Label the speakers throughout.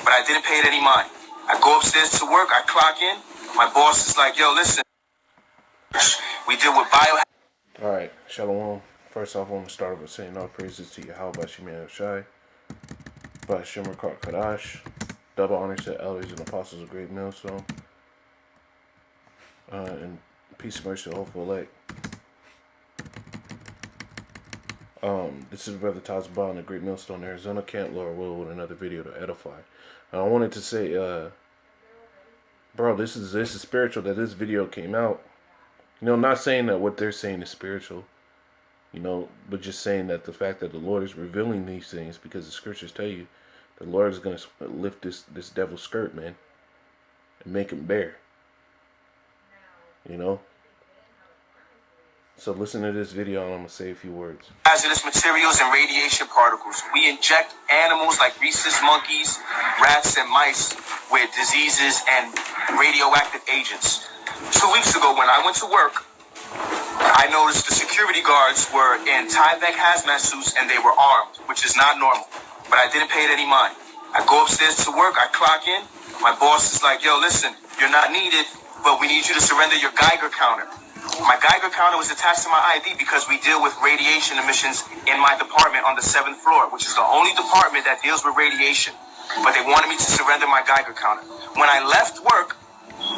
Speaker 1: but I didn't pay it any mind. I go upstairs to work, I clock in. My boss is like, yo, listen, we deal with bio.
Speaker 2: Alright, Shalom. First off, I want to start off with saying all praises to Yahweh Bashiman Shai, Bashim Kadash, double honors to elders and apostles of Great Millstone, and peace and mercy to hopeful elect. This is Brother Tazba in the Great Millstone, Arizona Camp, Lord Will, with another video to edify. I wanted to say, bro, this is spiritual that this video came out. You know, not saying that what they're saying is spiritual, you know, but just saying that the fact that the Lord is revealing these things, because the scriptures tell you the Lord is going to lift this devil's skirt, man, and make him bare. You know? So listen to this video and I'm going to say a few words.
Speaker 1: Hazardous materials and radiation particles. We inject animals like rhesus monkeys, rats, and mice with diseases and radioactive agents. 2 weeks ago when I went to work, I noticed the security guards were in Tyvek hazmat suits and they were armed, which is not normal. But I didn't pay it any mind. I go upstairs to work, I clock in. My boss is like, yo, listen, you're not needed, but we need you to surrender your Geiger counter. My Geiger counter was attached to my ID because we deal with radiation emissions in my department on the 7th floor, which is the only department that deals with radiation. But they wanted me to surrender my Geiger counter. When I left work,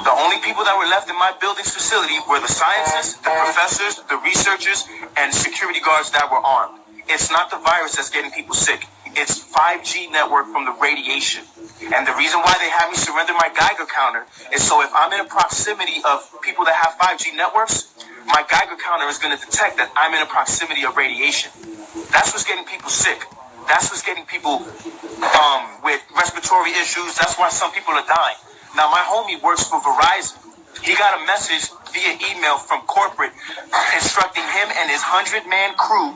Speaker 1: the only people that were left in my building's facility were the scientists, the professors, the researchers, and security guards that were armed. It's not the virus that's getting people sick. It's 5G network from the radiation. And the reason why they have me surrender my Geiger counter is so if I'm in a proximity of people that have 5G networks, my Geiger counter is going to detect that I'm in a proximity of radiation. That's what's getting people sick. That's what's getting people with respiratory issues. That's why some people are dying. Now, my homie works for Verizon. He got a message via email from corporate instructing him and his 100-man crew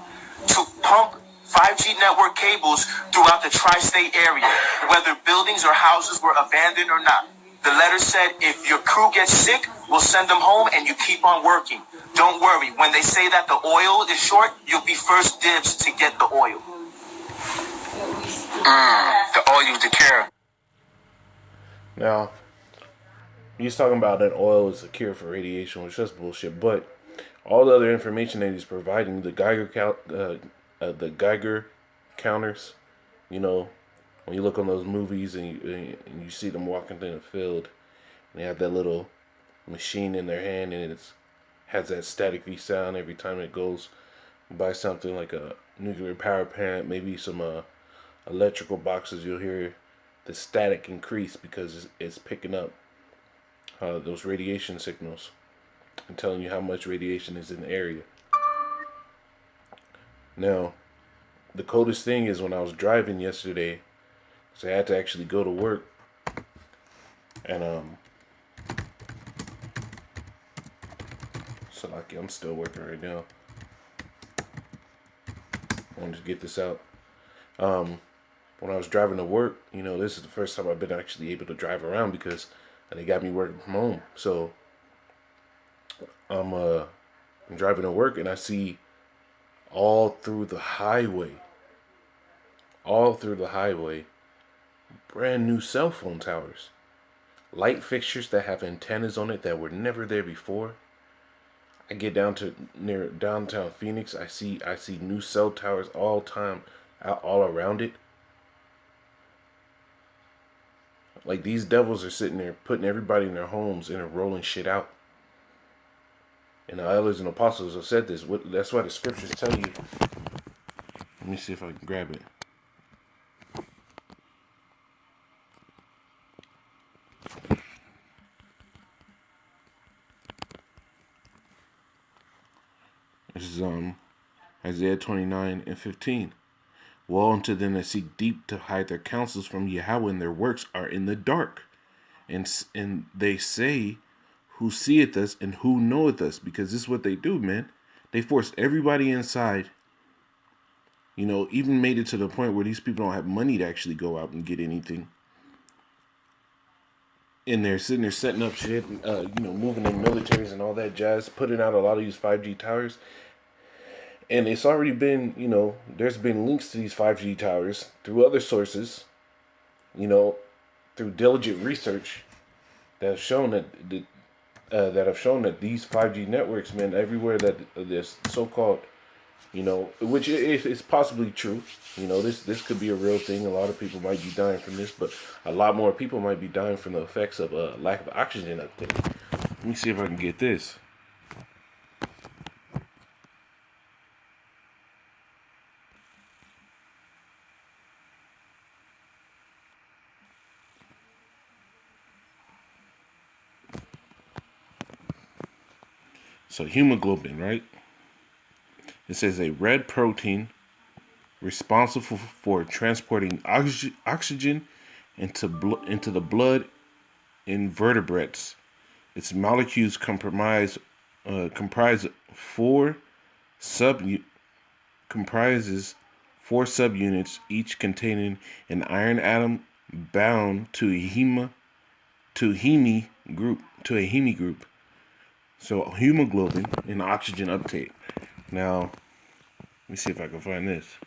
Speaker 1: to pump 5G network cables throughout the tri-state area, whether buildings or houses were abandoned or not. The letter said, if your crew gets sick, we'll send them home and you keep on working. Don't worry. When they say that the oil is short, you'll be first dibs to get the oil. The oil to care.
Speaker 2: Now, he's talking about that oil is a cure for radiation, which is bullshit. But all the other information that he's providing, the Geiger counters, you know, when you look on those movies and you see them walking through the field, and they have that little machine in their hand, and it has that staticky sound every time it goes by something like a nuclear power plant, maybe some electrical boxes. You'll hear the static increase because it's picking up those radiation signals and telling you how much radiation is in the area. Now, the coldest thing is when I was driving yesterday, so I had to actually go to work, and so like I'm still working right now. I wanted to get this out. When I was driving to work, you know, this is the first time I've been actually able to drive around because they got me working from home. So I'm driving to work and I see all through the highway, brand new cell phone towers, light fixtures that have antennas on it that were never there before. I get down to near downtown Phoenix. I see new cell towers all around it. Like, these devils are sitting there putting everybody in their homes and rolling shit out. And the elders and apostles have said this. That's why the scriptures tell you. Let me see if I can grab it. This is Isaiah 29:15. Woe unto them that seek deep to hide their counsels from Yahweh, and their works are in the dark. And they say, who seeth us and who knoweth us? Because this is what they do, man. They force everybody inside. You know, even made it to the point where these people don't have money to actually go out and get anything. And they're sitting there setting up shit, moving their militaries and all that jazz, putting out a lot of these 5G towers. And it's already been, there's been links to these 5G towers through other sources, through diligent research that have shown that these 5G networks, man, everywhere that this so-called, which is possibly true. This could be a real thing. A lot of people might be dying from this, but a lot more people might be dying from the effects of lack of oxygen uptake. Let me see if I can get this. So hemoglobin, right? It says a red protein responsible for transporting oxygen into the blood in vertebrates. Its molecules comprise sub comprises four subunits, each containing an iron atom bound to a heme group. So hemoglobin and oxygen uptake. Now, let me see if I can find this.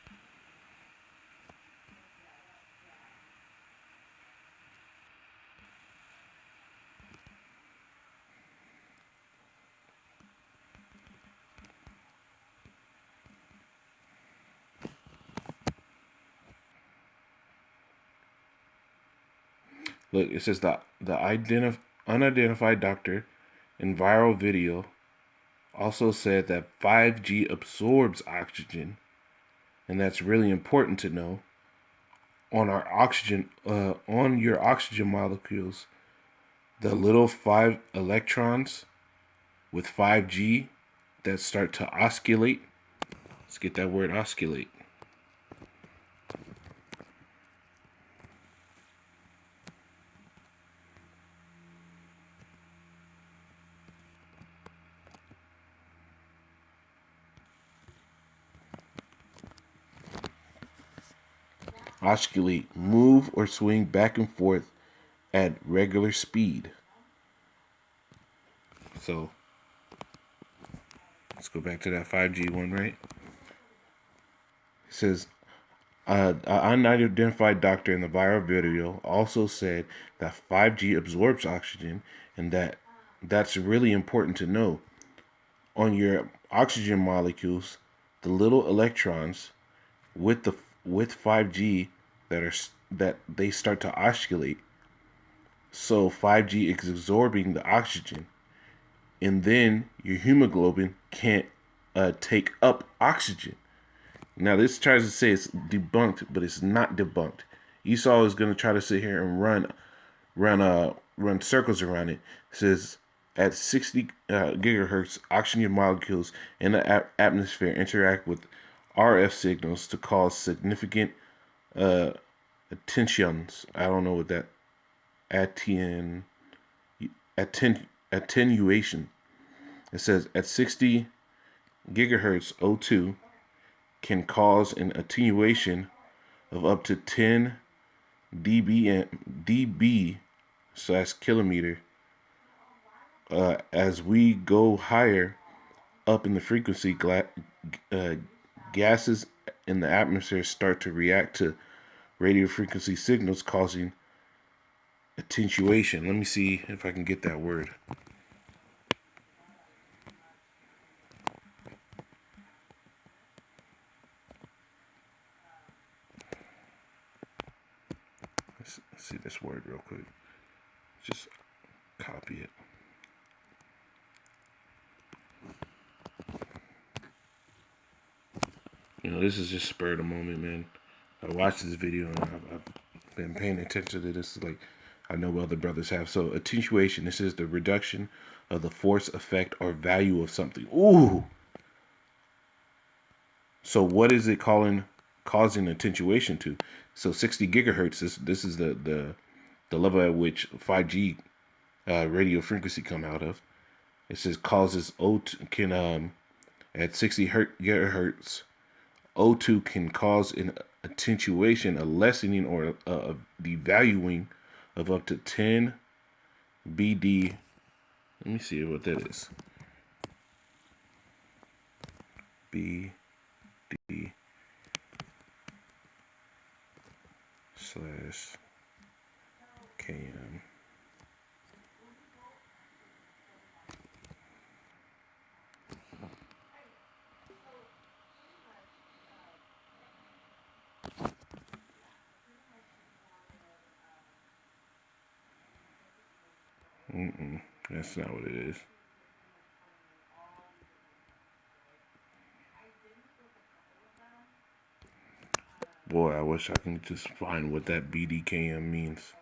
Speaker 2: Look, it says the unidentified doctor in viral video also said that 5G absorbs oxygen, and that's really important to know. On your oxygen molecules, the little 5 electrons with 5G that start to oscillate. Let's get that word oscillate. Oscillate, move or swing back and forth at regular speed. So let's go back to that 5G one, right? It says an unidentified doctor in the viral video also said that 5G absorbs oxygen, and that's really important to know. On your oxygen molecules, the little electrons with 5G that they start to oscillate. So 5G is absorbing the oxygen, and then your hemoglobin can't take up oxygen. Now this tries to say it's debunked, but it's not debunked. Esau is going to try to sit here and run circles around it. It says at 60 gigahertz, oxygen molecules in the atmosphere interact with RF signals to cause significant attentions. I don't know what that attenuation. It says at 60 gigahertz, O2 can cause an attenuation of up to 10 dB, so that's kilometer. As we go higher up in the frequency, gases in the atmosphere start to react to radio frequency signals, causing attenuation. Let me see if I can get that word. Let's see this word real quick. Just copy it. This is just spur of the moment, man. I watched this video and I've been paying attention to this. Like I know other brothers have. So attenuation. This is the reduction of the force, effect, or value of something. Ooh. So what is it causing attenuation to? So 60 gigahertz. This is the level at which 5G radio frequency come out of. It says causes O2 can at 60 gigahertz. O2 can cause an attenuation, a lessening, or a devaluing of up to 10 BD. Let me see what that is. BD / BDKM. That's not what it is. Boy, I wish I can just find what that BDKM means.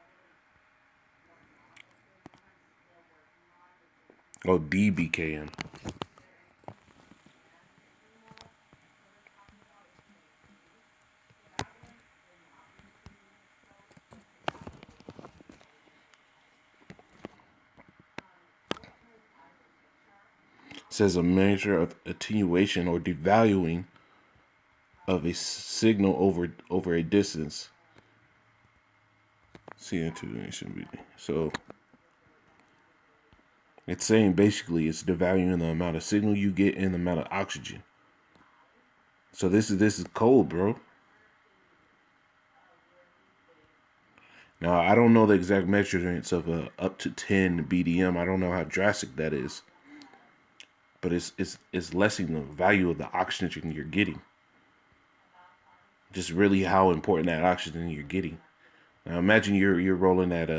Speaker 2: Oh, DBKM. Says a measure of attenuation or devaluing of a signal over a distance. See attenuation. So it's saying basically it's devaluing the amount of signal you get and the amount of oxygen. So this is cold, bro. Now I don't know the exact measurements of up to 10 BDM. I don't know how drastic that is, but it's lessening the value of the oxygen you're getting. Just really how important that oxygen you're getting. Now imagine you're rolling at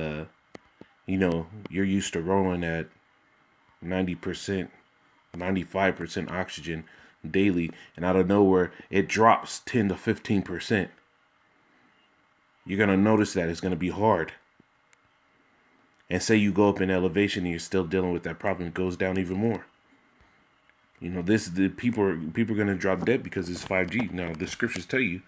Speaker 2: you're used to rolling at 90%, 95% oxygen daily, and out of nowhere it drops 10 to 15%. You're gonna notice that it's gonna be hard. And say you go up in elevation and you're still dealing with that problem, it goes down even more. You know, the people are gonna drop dead because it's 5G. Now the scriptures tell you.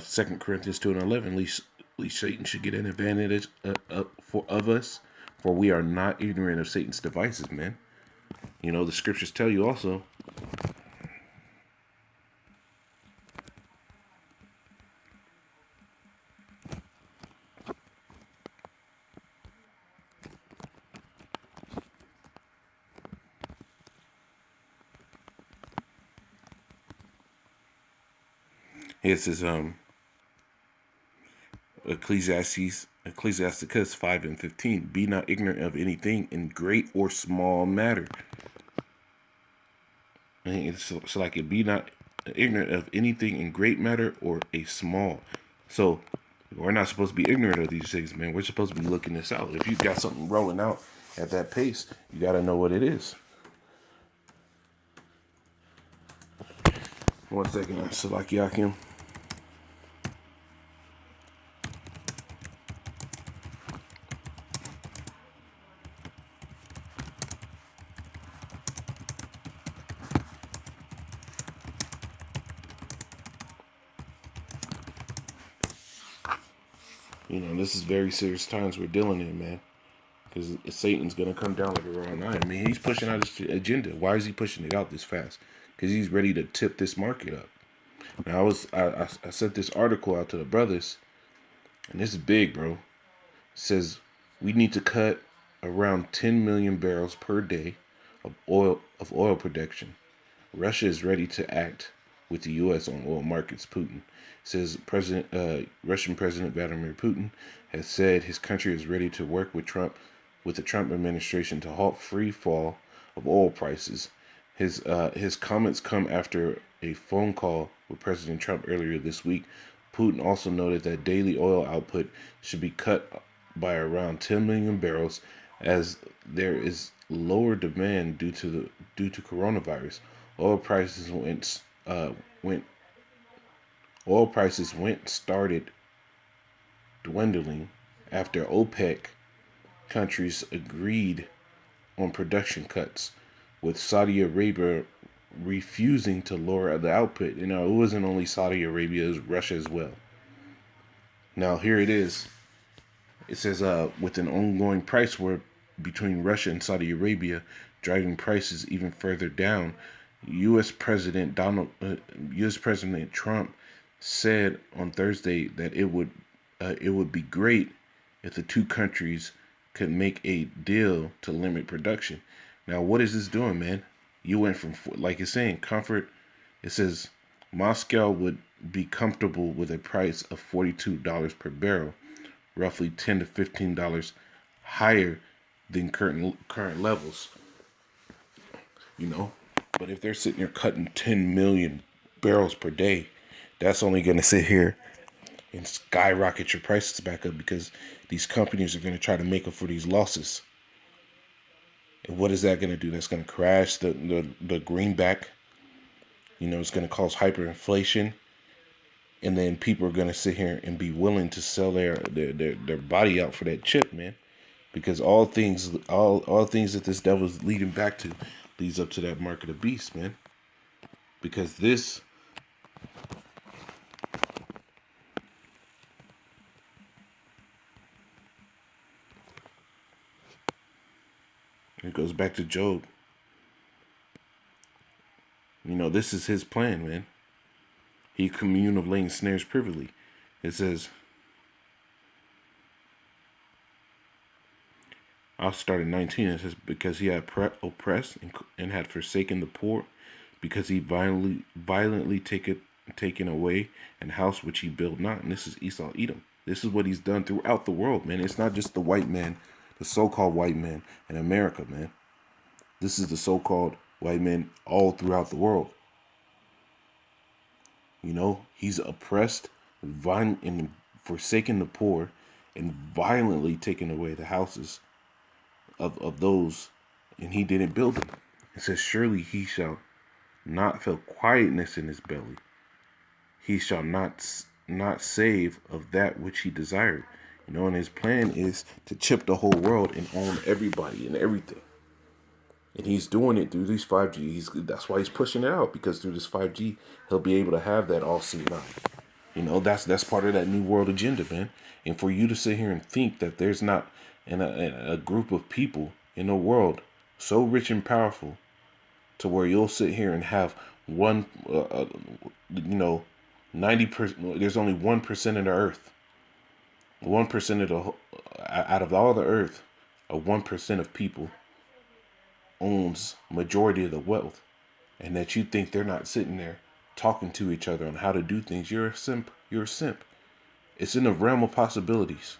Speaker 2: Second Corinthians 2:11. Least Satan should get an advantage of us, for we are not ignorant of Satan's devices, man. You know the scriptures tell you also. It says Ecclesiasticus 5:15. Be not ignorant of anything in great or small matter. And it's like it be not ignorant of anything in great matter or a small. So we're not supposed to be ignorant of these things, man. We're supposed to be looking this out. If you've got something rolling out at that pace, you got to know what it is. 1 second, Salakiakim. You know, this is very serious times we're dealing in, man. Because Satan's going to come down like a round eye. I mean, he's pushing out his agenda. Why is he pushing it out this fast? Because he's ready to tip this market up. Now, I sent this article out to the brothers, and this is big, bro. It says we need to cut around 10 million barrels per day of oil production. Russia is ready to act with the U.S. on oil markets. Putin says Russian President Vladimir Putin has said his country is ready to work with the Trump administration to halt free fall of oil prices. His comments come after a phone call with President Trump earlier this week. Putin also noted that daily oil output should be cut by around 10 million barrels as there is lower demand due to coronavirus. Oil prices started dwindling after OPEC countries agreed on production cuts, with Saudi Arabia refusing to lower the output. You know, it wasn't only Saudi Arabia, it was Russia as well. Now here it is. It says with an ongoing price war between Russia and Saudi Arabia driving prices even further down, U.S. President Trump said on Thursday that it would be great if the two countries could make a deal to limit production. Now, what is this doing, man? You went from, like it's saying, comfort. It says Moscow would be comfortable with a price of $42 per barrel, roughly $10 to $15 higher than current levels. You know, but if they're sitting there cutting 10 million barrels per day, that's only going to sit here and skyrocket your prices back up because these companies are going to try to make up for these losses. And what is that going to do? That's going to crash the greenback. You know, it's going to cause hyperinflation. And then people are going to sit here and be willing to sell their body out for that chip, man. Because all things that this devil's leading back to leads up to that mark of the beast, man. Because this, it goes back to Job. You know, this is his plan, man. He communed of laying snares privily. It says, I'll start at 19. It says, because he had oppressed and had forsaken the poor, because he violently taken away an house which he built not. And this is Esau, Edom. This is what he's done throughout the world, man. It's not just the white man, the so-called white man in America, man. This is the so-called white men all throughout the world. You know, he's oppressed, violent, and forsaken the poor, and violently taken away the houses of those, and he didn't build them. It says, surely he shall not feel quietness in his belly. He shall not save of that which he desired. You know, and his plan is to chip the whole world and own everybody and everything. And he's doing it through these 5G. That's why he's pushing it out, because through this 5G, he'll be able to have that all-seeing eye. You know, that's part of that new world agenda, man. And for you to sit here and think that there's not a group of people in the world so rich and powerful to where you'll sit here and have 90%, there's only 1% of the earth. 1% of out of all the earth, 1% of people owns majority of the wealth, and that you think they're not sitting there talking to each other on how to do things. You're a simp. You're a simp. It's in the realm of possibilities.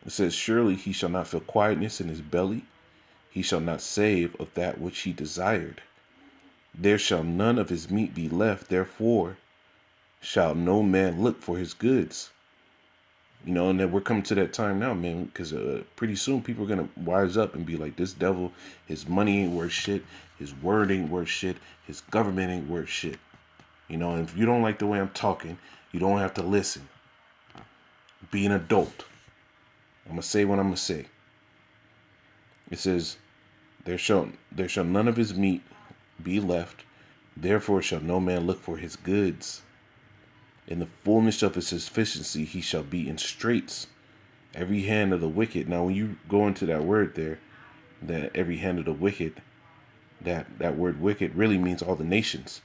Speaker 2: It says, surely he shall not feel quietness in his belly. He shall not save of that which he desired. There shall none of his meat be left. Therefore shall no man look for his goods. You know, and then we're coming to that time now, man, because pretty soon people are going to wise up and be like, this devil, his money ain't worth shit. His word ain't worth shit. His government ain't worth shit. You know, and if you don't like the way I'm talking, you don't have to listen. Be an adult. I'm going to say what I'm going to say. It says, there shall none of his meat be left. Therefore shall no man look for his goods. In the fullness of his sufficiency, he shall be in straits. Every hand of the wicked. Now, when you go into that word there, that every hand of the wicked, that word wicked really means all the nations.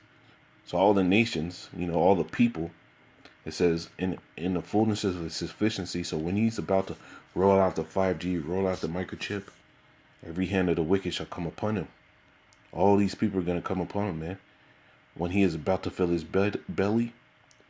Speaker 2: So all the nations, you know, all the people, it says in the fullness of his sufficiency. So when he's about to roll out the 5G, roll out the microchip, every hand of the wicked shall come upon him. All these people are going to come upon him, man. When he is about to fill his belly,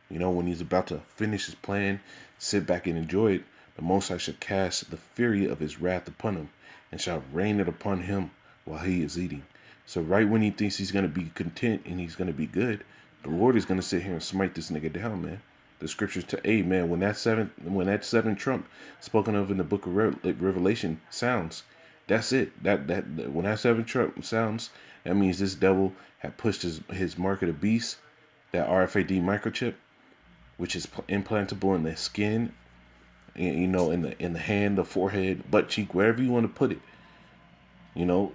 Speaker 2: you know, when he's about to finish his plan, sit back and enjoy it, the Most High shall cast the fury of his wrath upon him, and shall rain it upon him while he is eating. So right when he thinks he's going to be content and he's going to be good, the Lord is going to sit here and smite this nigga down, man. The scriptures to, hey, man, when that seventh trump spoken of in the book of Revelation sounds, that's it. That when that seventh trump sounds, that means this devil had pushed his mark of the beast, that RFID microchip, which is implantable in the skin, you know, in the hand, the forehead, butt cheek, wherever you want to put it. You know,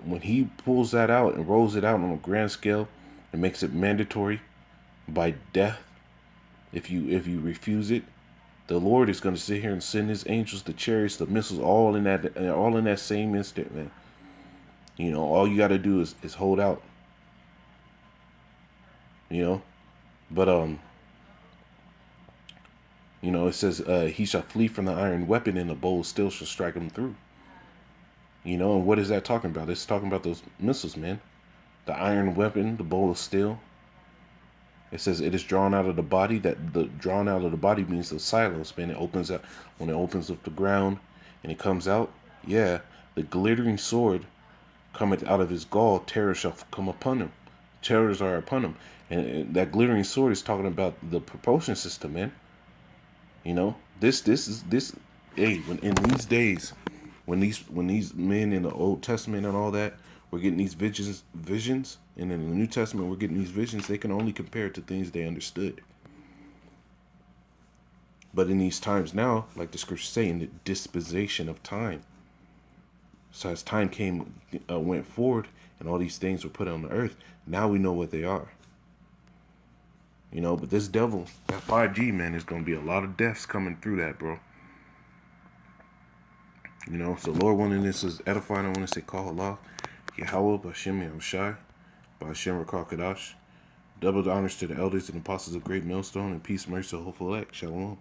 Speaker 2: when he pulls that out and rolls it out on a grand scale and makes it mandatory by death, if you refuse it, the Lord is going to sit here and send his angels, the chariots, the missiles, all in that same instant, man. You know, all you got to do is hold out. You know, but you know, it says he shall flee from the iron weapon, and the bow still shall strike him through. You know, and what is that talking about? It's talking about those missiles, man. The iron weapon, the bowl of steel. It says it is drawn out of the body. That the drawn out of the body means the silos, man. It opens up when it opens up the ground and it comes out. Yeah, the glittering sword cometh out of his gall. Terror shall come upon him. Terrors are upon him, and that glittering sword is talking about the propulsion system, man. You know, this is this. Hey, when in these days, when these men in the Old Testament and all that, we're getting these visions, and in the New Testament we're getting these visions. They can only compare it to things they understood. But in these times now, like the scriptures say, in the dispensation of time. So as time went forward, and all these things were put on the earth, now we know what they are. You know, but this devil, that 5G, man, there's going to be a lot of deaths coming through that, bro. You know, so Lord willing, this is edifying. I want to say, call Allah, Yahweh, Bashem, Yahushai, Bashem, Rakakadash. Double honors to the elders and apostles of Great Millstone, and peace, mercy, hopeful elect. Shalom.